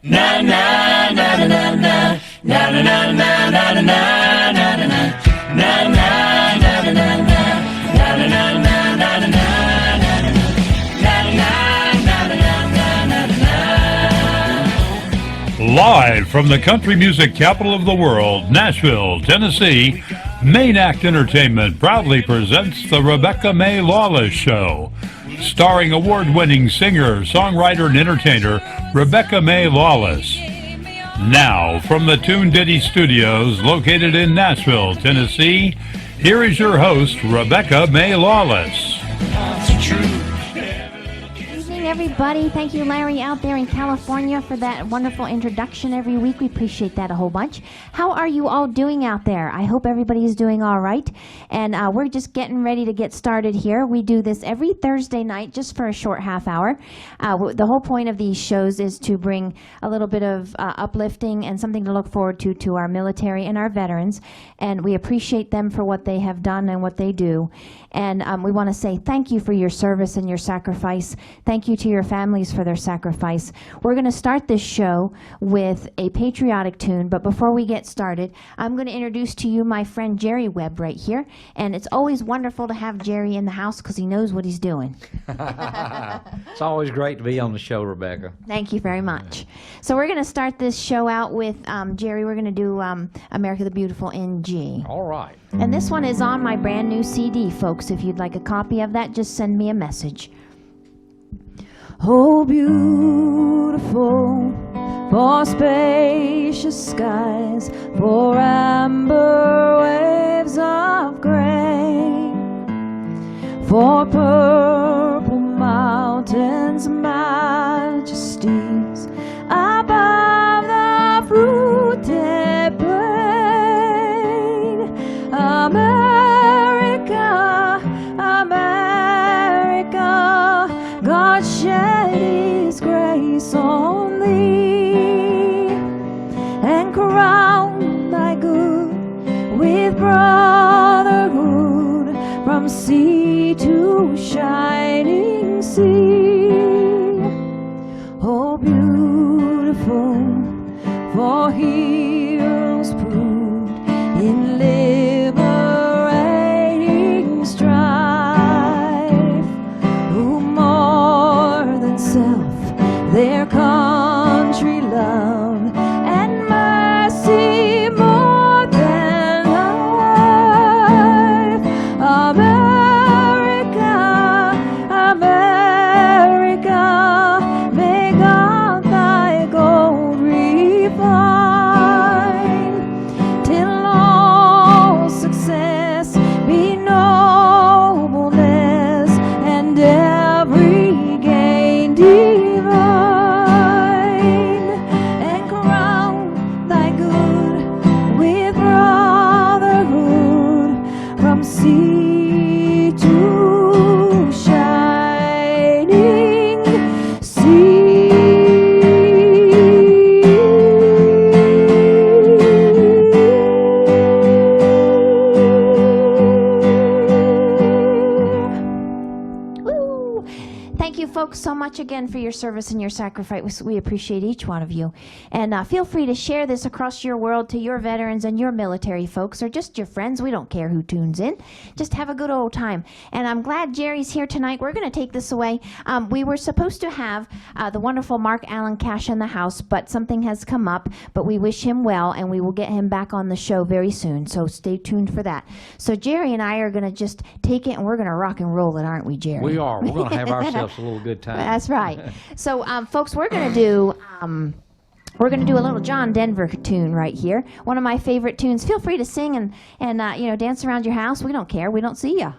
Na na na na na na na na na na na na na na na na na na na. Live from the country music capital of the world, Nashville, Tennessee, Main Act Entertainment proudly presents the Rebecca Mae Lawless Show, starring award-winning singer, songwriter, and entertainer Rebecca Mae Lawless. Now, from the Tune Ditty Studios located in Nashville, Tennessee, here is your host, Rebecca Mae Lawless. Everybody, thank you, Larry, out there in California, for that wonderful introduction every week. We appreciate that a whole bunch. How are you all doing out there? I hope everybody is doing all right. And we're just getting ready to get started here. We do this every Thursday night just for a short half hour. The whole point of these shows is to bring a little bit of uplifting and something to look forward to our military and our veterans. And we appreciate them for what they have done and what they do. And we want to say thank you for your service and your sacrifice. Thank you to your families for their sacrifice. We're going to start this show with a patriotic tune, but before we get started, I'm going to introduce to you my friend Jerry Webb right here. And it's always wonderful to have Jerry in the house because he knows what he's doing. It's always great to be on the show, Rebecca. Thank you very much. So we're going to start this show out with Jerry. We're going to do America the Beautiful in G. All right. And this one is on my brand new CD, folks. If you'd like a copy of that, just send me a message. Oh, beautiful, for spacious skies, for amber waves of grain, for purple mountains, majesties above the fruited plain. America, America, God shed His grace on thee, and crown thy good with brotherhood from sea to shining sea. Oh, beautiful, for heroes proved in liberating strife, who more than self their country love, and mercy more than life. America, America, may God thy gold refine, till all success be nobleness, and every gain divine, and crown thy good with brotherhood from sea to shining sea. Woo! Thank you, folks, so much again for your service and your sacrifice. We appreciate each one of you. And feel free to share this across your world to your veterans and your military folks, or just your friends. We don't care who tunes in. Just have a good old time. And I'm glad Jerry's here tonight. We're going to take this away. We were supposed to have the wonderful Mark Allen Cash in the house, but something has come up. But we wish him well, and we will get him back on the show very soon. So stay tuned for that. So Jerry and I are going to just take it, and we're going to rock and roll it, aren't we, Jerry? We are. We're going to have ourselves a little good time. That's right. So, folks, we're going to do a little John Denver tune right here. One of my favorite tunes. Feel free to sing and dance around your house. We don't care. We don't see ya.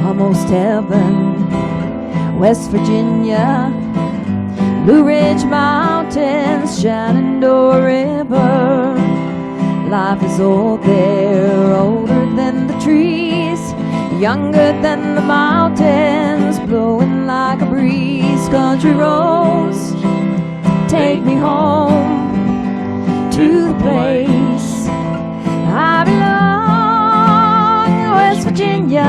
Almost heaven, West Virginia, Blue Ridge Mountains, Shenandoah River. Life is old there, older than the trees, younger than the mountains, blowing like a breeze. Country roads, take me home to the place I belong. West Virginia,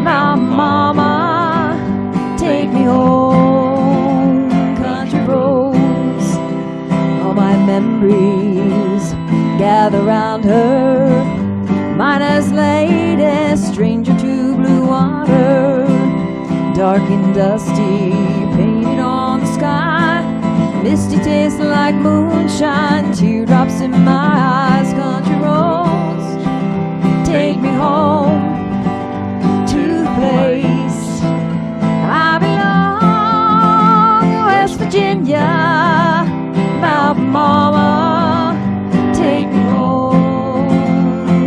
my mom. gather round her. Miner's lady, stranger to blue water, dark and dusty, painted on the sky. Misty taste like moonshine, teardrops in my eyes. Country roads, take me home to the place I belong. West Virginia, Mountain Mama, take me home.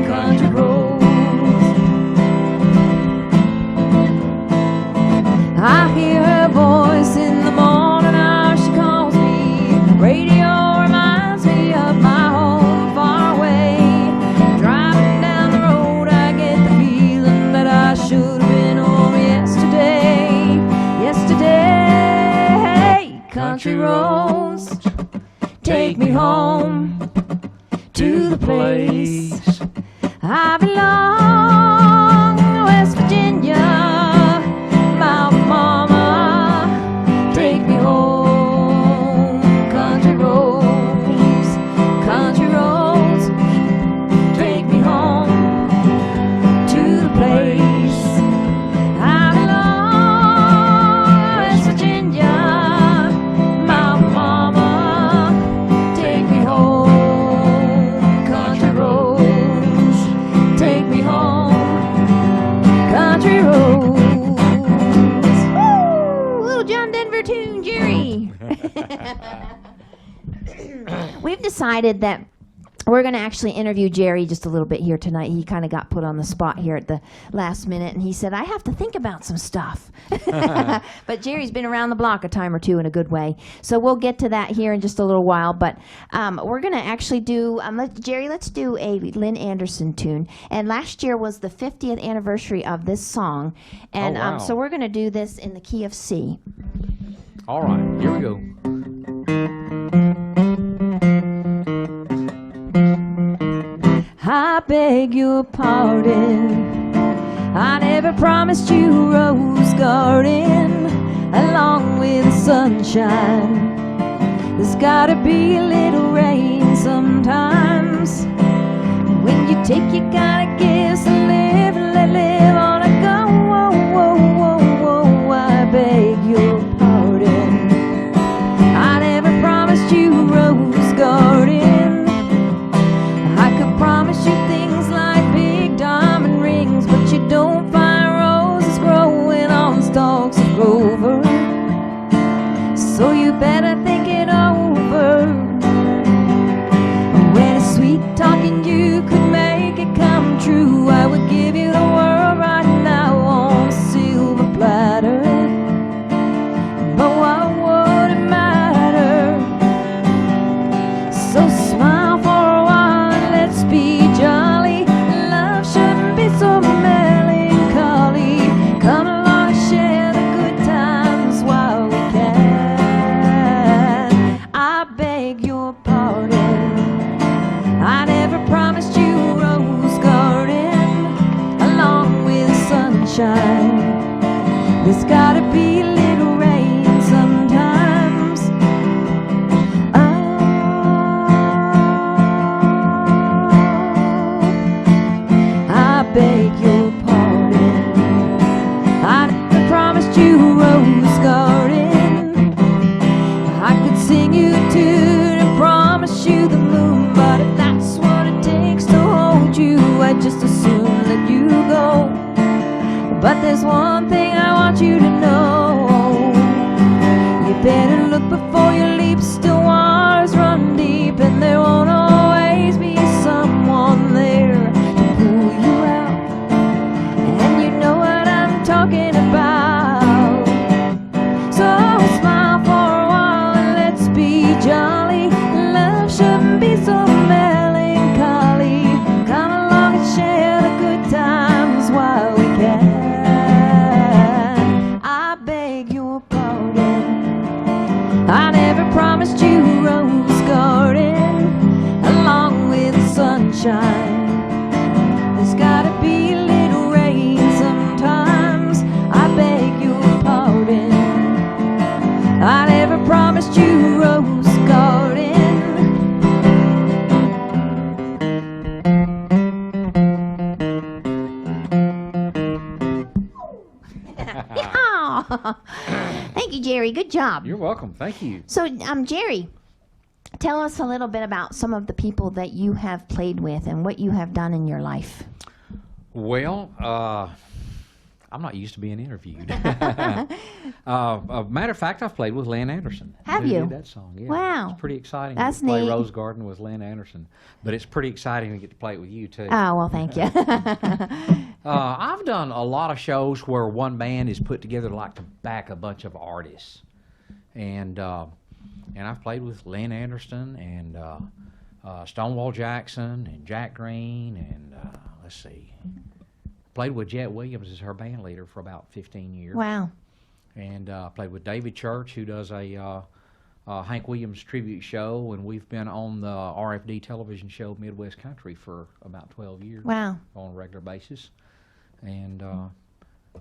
Country roads. I hear her voice in the morning hour, she calls me. Radio reminds me of my home far away. Driving down the road, I get the feeling that I should have been home yesterday. Yesterday, country roads, take me home to the place I belong. West Virginia, Mountain Mama, take me home. Country roads, take me home to the place I belong. West Virginia, Mountain Mama, take me home. Country roads, take me home. Country roads. Woo! Little John Denver tune, Jerry. We've decided that we're going to actually interview Jerry just a little bit here tonight. He kind of got put on the spot here at the last minute, and he said, I have to think about some stuff. But Jerry's been around the block a time or two in a good way. So we'll get to that here in just a little while. But we're going to actually do, Jerry, let's do a Lynn Anderson tune. And last year was the 50th anniversary of this song. And Oh, wow. so we're going to do this in the key of C. All right, here we go. I beg your pardon, I never promised you a rose garden along with the sunshine. There's gotta be a little rain sometimes. When you take, you gotta give, so live and let live on a go. Whoa, whoa, whoa, whoa, I beg your pardon, I never promised you a rose garden. I could promise you things like big diamond rings, but you don't find roses growing on stalks of clover. So you better think it over. When it's sweet talking you could make it come true, I would give you the world right now on a silver platter. But what would it matter? So smile for a while and let's be jolly. Love shouldn't be so melancholy. Come along and share the good times while we can. I beg your pardon, I never promised you a rose garden along with sunshine. There's gotta be a little rain sometimes. I beg your pardon, I never promised you a rose garden. I could sing you a tune and promise you the moon, but if that's what it takes to hold you, I'd just as soon let you go. But there's one thing I want you to know, you better look before you leap. Still waters run deep, and there won't always be someone there to pull you out. And you know what I'm talking about. So smile for a while and let's be jolly. Love shouldn't be so melancholy. Come along and share the good times while we can. I beg your pardon, I never promised you a rose garden along with the sunshine. There's gotta be a little rain sometimes. I beg your pardon, I never promised you a rose garden. Good job. You're welcome. Thank you. So, Jerry, tell us a little bit about some of the people that you have played with and what you have done in your life. Well, I'm not used to being interviewed. Matter of fact, I've played with Lynn Anderson. Have Who you? did that song? Yeah. Wow. It's pretty exciting That's to play neat. Rose Garden with Lynn Anderson. But it's pretty exciting to get to play it with you, too. Oh, well, thank you. I've done a lot of shows where one band is put together like to back a bunch of artists. And I've played with Lynn Anderson and Stonewall Jackson and Jack Green and, let's see, played with Jet Williams as her band leader for about 15 years. Wow. And played with David Church, who does a Hank Williams tribute show, and we've been on the RFD television show Midwest Country for about 12 years. Wow. On a regular basis. And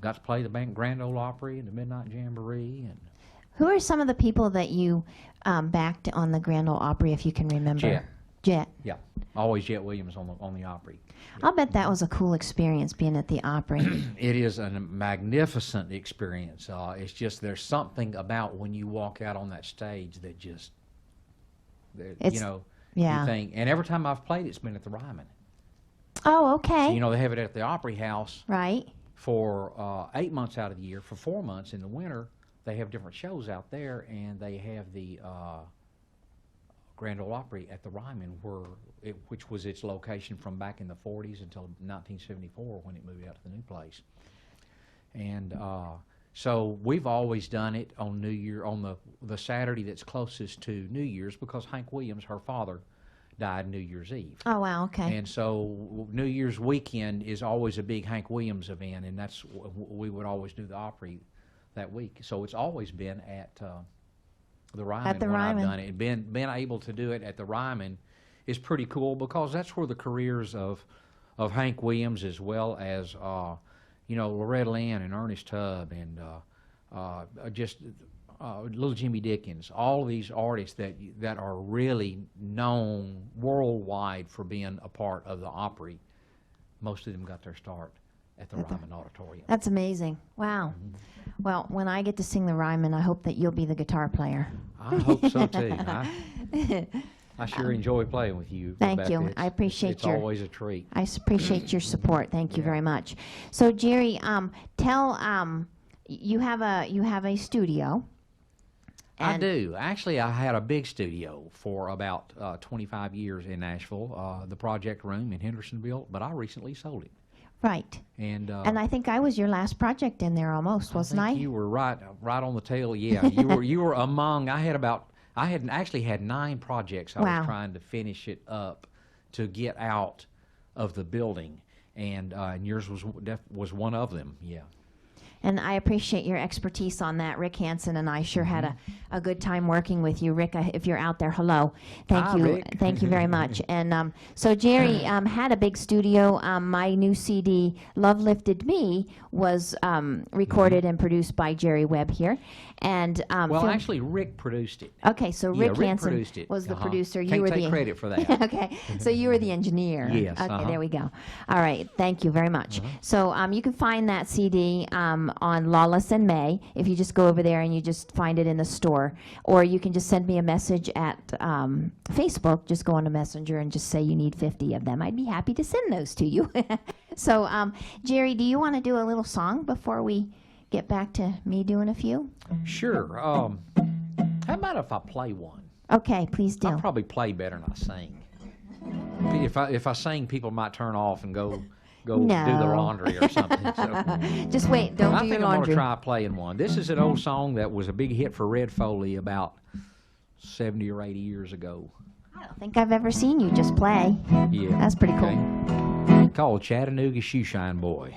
got to play the Grand Ole Opry and the Midnight Jamboree. And Who are some of the people that you backed on the Grand Ole Opry, if you can remember? Jet. yeah, always Jet Williams on the Opry. I'll bet that was a cool experience being at the Opry. It is a magnificent experience. It's just there's something about when you walk out on that stage that just, It's- yeah. you think. And every time I've played, it's been at the Ryman. Oh, okay. So, they have it at the Opry House Right. for 8 months out of the year. For 4 months in the winter, they have different shows out there, and they have the Grand Ole Opry at the Ryman, which was its location from back in the 40s until 1974 when it moved out to the new place. And so we've always done it on New Year, on the Saturday that's closest to New Year's, because Hank Williams, her father, died New Year's Eve. Oh, wow, okay. And so New Year's weekend is always a big Hank Williams event, and we would always do the Opry that week. So it's always been at the Ryman At the when Ryman. I've done it. And being able to do it at the Ryman is pretty cool, because that's where the careers of Hank Williams, as well as Loretta Lynn and Ernest Tubb and Little Jimmy Dickens, all of these artists that are really known worldwide for being a part of the Opry, most of them got their start at the Ryman Auditorium. That's amazing. Wow. Well, when I get to sing the Ryman, I hope that you'll be the guitar player. I hope so too. I sure enjoy playing with you. Thank Rebecca. you. I appreciate it's your- always a treat. I appreciate your support. Thank you very much. So, Jerry, tell you have a studio. I and- do. Actually, I had a big studio for about 25 years in Nashville, the Project Room in Hendersonville, but I recently sold it. Right. And And I think I was your last project in there almost, wasn't I? think you were right on the tail. Yeah, you were among. I had actually had 9 projects. I Wow. was trying to finish it up to get out of the building, and yours was one of them. Yeah. And I appreciate your expertise on that. Rick Hansen and I sure had a good time working with you. Rick, if you're out there, hello. Thank Hi, you. Rick. Thank you very much. And so Jerry had a big studio. My new CD, Love Lifted Me, was recorded and produced by Jerry Webb here. And Well, Phil- actually, Rick produced it. okay, so Yeah, Rick Rick Hansen produced it. was the Uh-huh. producer. Can't You were take the credit for that. okay, so you were the engineer. Yes, Okay, uh-huh. there we go. All right, thank you very much. So you can find that CD on Lawless and Mae if you just go over there and you just find it in the store, or you can just send me a message at Facebook. Just go on to Messenger and just say you need 50 of them. I'd be happy to send those to you. So Jerry, do you want to do a little song before we get back to me doing a few? Sure. How about if I play one? Okay, please do. I'll probably play better than I sing. If I sing, people might turn off and go do the No. laundry or something. So Just wait, don't I do think your I'm going laundry. to try playing one. This is an old song that was a big hit for Red Foley about 70 or 80 years ago. I don't think I've ever seen you just play. Yeah. That's pretty cool. Okay. Called Chattanooga Shoeshine Boy.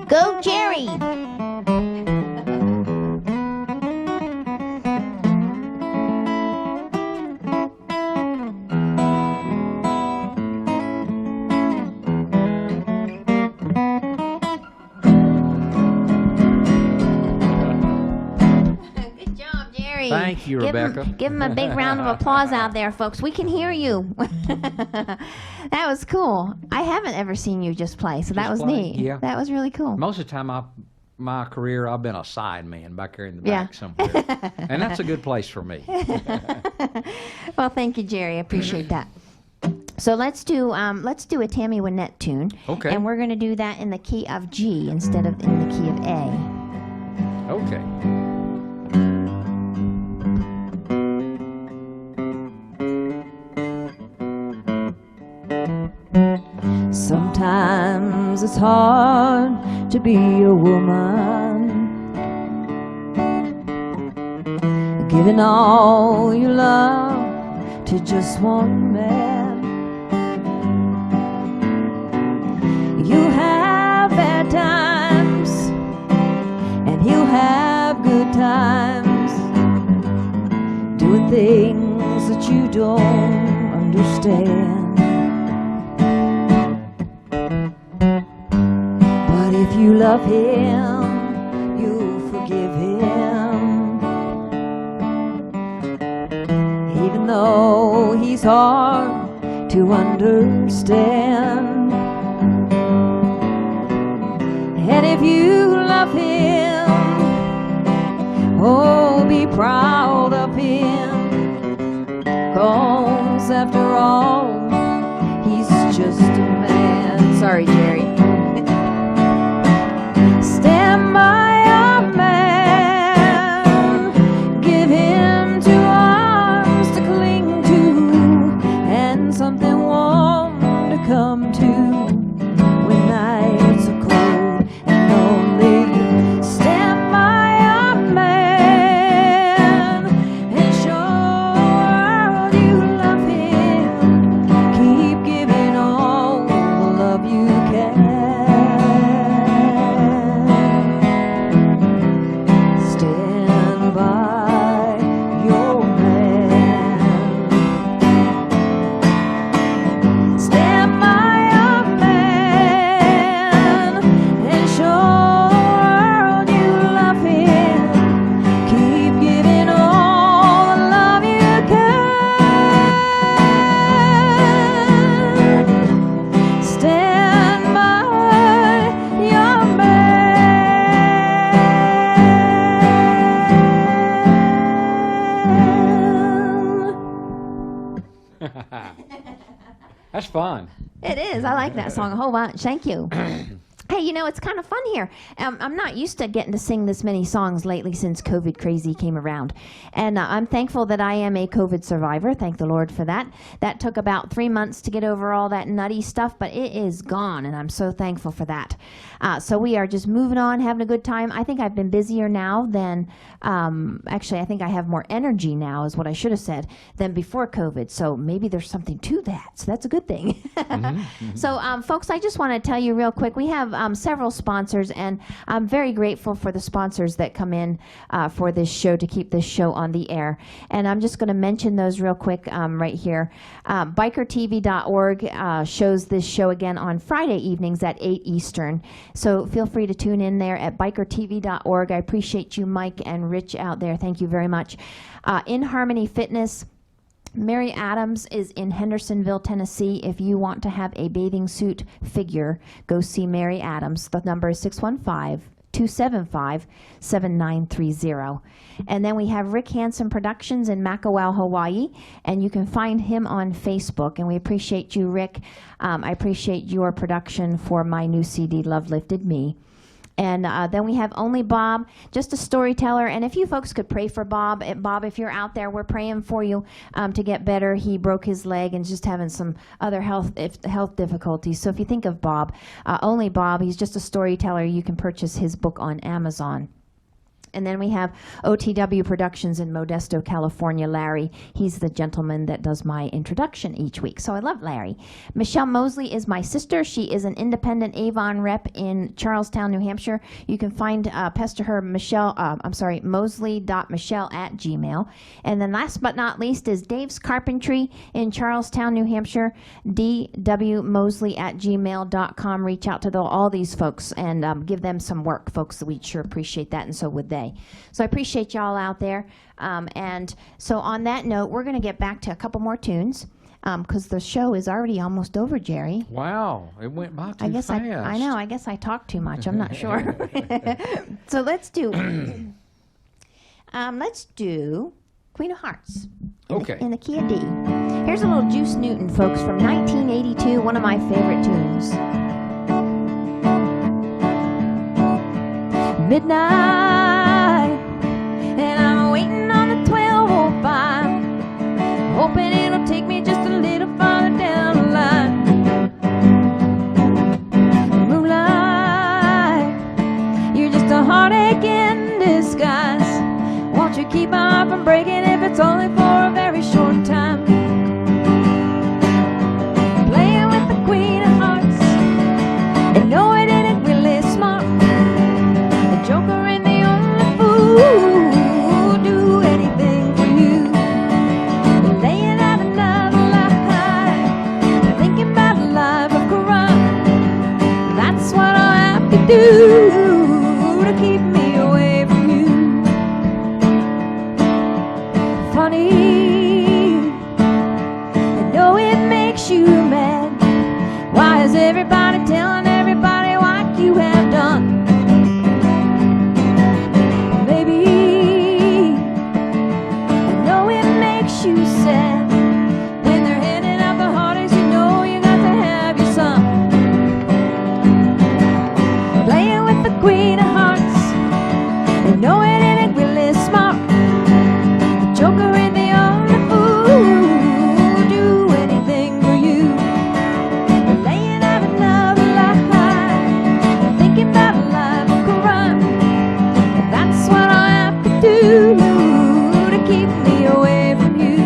Go, Jerry! Good job, Jerry. Thank you, Rebecca. Give him a big round of applause out there, folks. We can hear you. That was cool. I haven't ever seen you just play, so that Just was play? neat. Yeah. That was really cool. Most of the time, my career, I've been a sideman back there in the Yeah. back somewhere, and that's a good place for me. Well, thank you, Jerry. I appreciate that. So let's do a Tammy Wynette tune. Okay. And we're going to do that in the key of G instead of in the key of A. Okay. Sometimes it's hard to be a woman, giving all your love to just one man. You have bad times and he'll have good times, doing things that you don't understand. But if you love him, you'll forgive him, even though he's hard to understand. And if you love him, oh, be proud of him, 'cause after all, he's just a man. Sorry, Jerry. Stand by a man, give him 2 arms to cling to, and something warm to come to when nights are cold and lonely. Stand by a man and show the world you love him. Keep giving all the love you can. Stand by your man. Stand by a man and show the world you love him. Keep giving all the love you can. Stand by your man. That's fun. It is. I like that song a whole bunch. Thank you. Hey, you know, it's kind of fun here. I'm not used to getting to sing this many songs lately since COVID crazy came around. And I'm thankful that I am a COVID survivor. Thank the Lord for that. That took about 3 months to get over all that nutty stuff, but it is gone, and I'm so thankful for that. So we are just moving on, having a good time. I think I've been busier now than, actually, I think I have more energy now, is what I should have said, than before COVID. So maybe there's something to that. So that's a good thing. So, folks, I just want to tell you real quick, we have several sponsors, and I'm very grateful for the sponsors that come in for this show to keep this show on the air. And I'm just going to mention those real quick right here. BikerTV.org shows this show again on Friday evenings at 8 Eastern. So feel free to tune in there at BikerTV.org. I appreciate you, Mike and Rich, out there. Thank you very much. In Harmony Fitness, Mary Adams is in Hendersonville, Tennessee. If you want to have a bathing suit figure, go see Mary Adams. The number is 615-275-7930. And then we have Rick Hansen Productions in Makawao, Hawaii, and you can find him on Facebook. And we appreciate you, Rick. I appreciate your production for my new CD, Love Lifted Me. And then we have Only Bob, just a storyteller. And if you folks could pray for Bob, if you're out there, we're praying for you to get better. He broke his leg and just having some other health difficulties. So if you think of Bob, Only Bob, he's just a storyteller. You can purchase his book on Amazon. And then we have OTW Productions in Modesto, California. Larry, he's the gentleman that does my introduction each week. So I love Larry. Michelle Mosley is my sister. She is an independent Avon rep in Charlestown, New Hampshire. You can pester her mosley.michelle@gmail. And then last but not least is Dave's Carpentry in Charlestown, New Hampshire. dwmosley@gmail.com. Reach out to all these folks and give them some work, folks. We'd sure appreciate that, and so would they. So I appreciate y'all out there. And so on that note, we're going to get back to a couple more tunes because the show is already almost over, Jerry. Wow, it went by too I guess fast. I know. I guess I talk too much. I'm not sure. So let's do Queen of Hearts. Okay. In the key of D. Here's a little Juice Newton, folks, from 1982, one of my favorite tunes. Midnight, and I'm waiting on the 12:05, hoping it'll take me just a little farther down the line. Moonlight, you're just a heartache in disguise. Won't you keep my heart from breaking if it's only for a very short time? Playing with the Queen of Hearts, and no, it ain't really smart. Joker and the only fool who'll do anything for you. Laying out another lie, thinking about a life of crime. That's what I'll have to do to keep me away from you. Funny, I know it makes you mad. Why is everybody telling everybody what you have done? You said when they're handing out the heartaches, you know you got to have your son. Playing with the Queen of Hearts, and no, it ain't really smart. The Joker ain't the only fool who'll do anything for you. Laying out another lie, thinking about a life of crime. That's what I have to do to keep me away from you.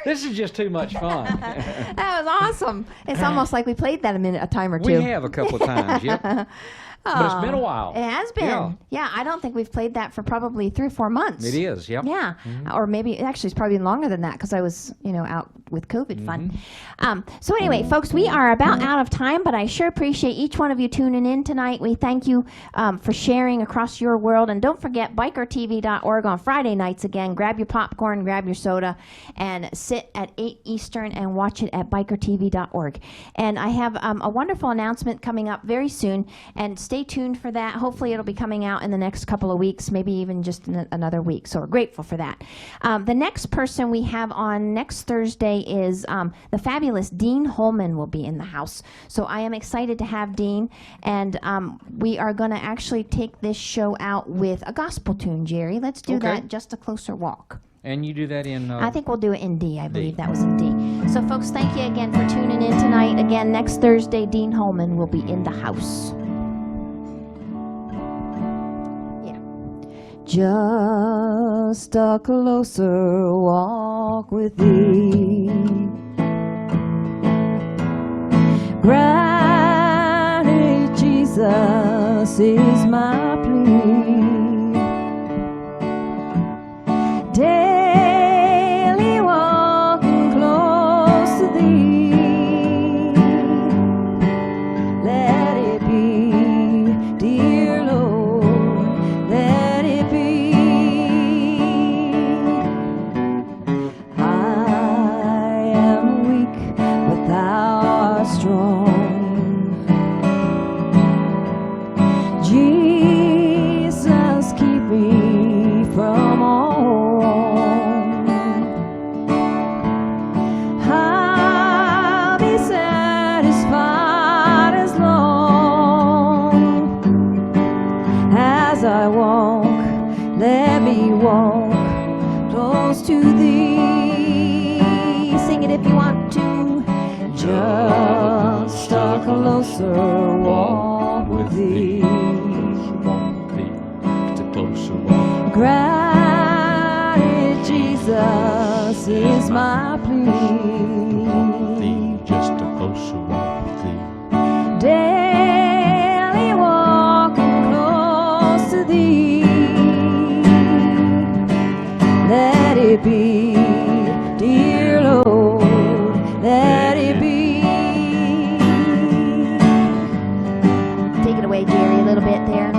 This is just too much fun. That was awesome. It's almost like we played that a time or two. We have a couple of times, yep. But it's been a while. It has been. Yeah, I don't think we've played that for probably 3 or 4 months. It is, yep. Yeah, or maybe, actually it's probably longer than that because I was, out with COVID fun. So anyway, folks, we are about out of time, but I sure appreciate each one of you tuning in tonight. We thank you for sharing across your world. And don't forget, bikertv.org on Friday nights again. Grab your popcorn, grab your soda, and sit at 8 Eastern and watch it at bikertv.org. And I have a wonderful announcement coming up very soon, and stay tuned for that. Hopefully it'll be coming out in the next couple of weeks, maybe even just in another week. So we're grateful for that. The next person we have on next Thursday is the fabulous Dean Holman will be in the house. So I am excited to have Dean, and we are going to actually take this show out with a gospel tune, Jerry. Let's do Okay. that, Just a Closer Walk. And you do that in... I think we'll do it in D. I believe that was in D. So, folks, thank you again for tuning in tonight. Again, next Thursday, Dean Holman will be in the house. Yeah. Just a closer walk with thee. Granted, Jesus is my plea. Daily walking close to thee. Let it be, dear Lord, let it be. I am weak, but thou art strong. Jesus, keep me from all wrong. I'll be satisfied as long as I walk. Let me walk close to thee. Sing it if you want to. Just a closer walk with thee. Granted, Jesus is my plea. Just a closer walk with thee. Daily walking close to thee. Let it be, dear Lord, let it be. Take it away, Jerry, a little bit there.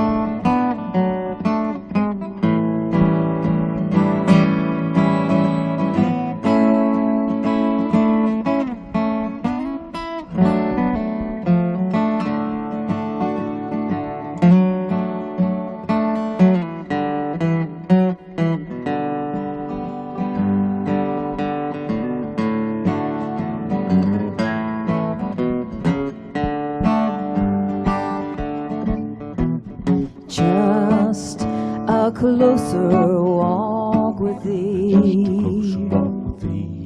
Just a closer walk with thee.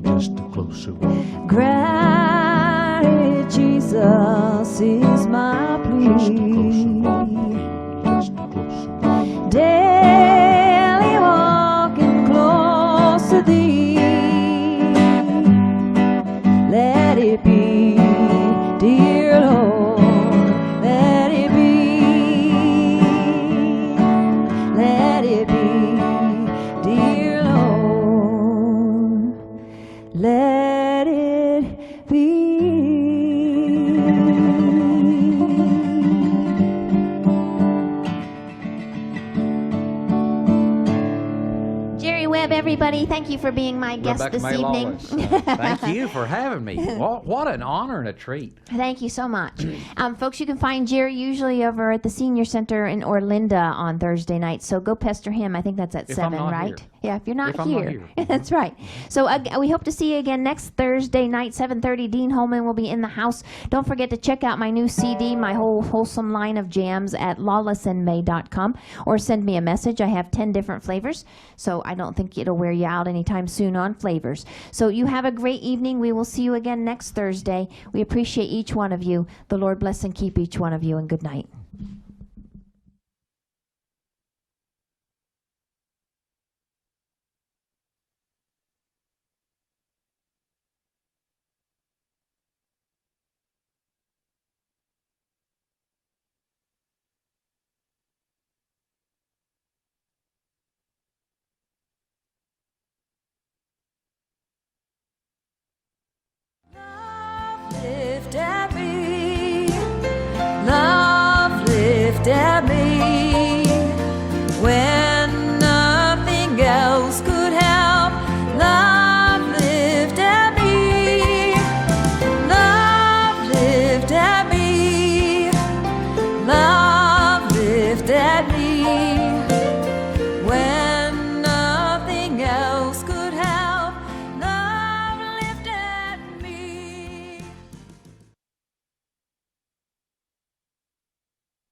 Just a closer walk. Granted, Jesus is my plea. Just a closer walk. Daily walking close to thee. Let it be, dear Lord, let it be. Let it be, dear Lord, let it be. Jerry Webb, everybody, thank you for being my guest Rebecca this Mae evening. Lawless. Thank you for having me. What an honor and a treat. Thank you so much. Folks, you can find Jerry usually over at the Senior Center in Orlinda on Thursday night, so go pester him. I think that's at If 7, I'm not right? here. Yeah, if you're not If I'm not here. here. That's right. So we hope to see you again next Thursday night, 7:30. Dean Holman will be in the house. Don't forget to check out my new CD, my whole wholesome line of jams at lawlessandmay.com, or send me a message. I have 10 different flavors, so I don't think it'll wear you out anytime soon on flavors. So you have a great evening. We will see you again next Thursday. We appreciate each one of you. The Lord bless and keep each one of you, and good night.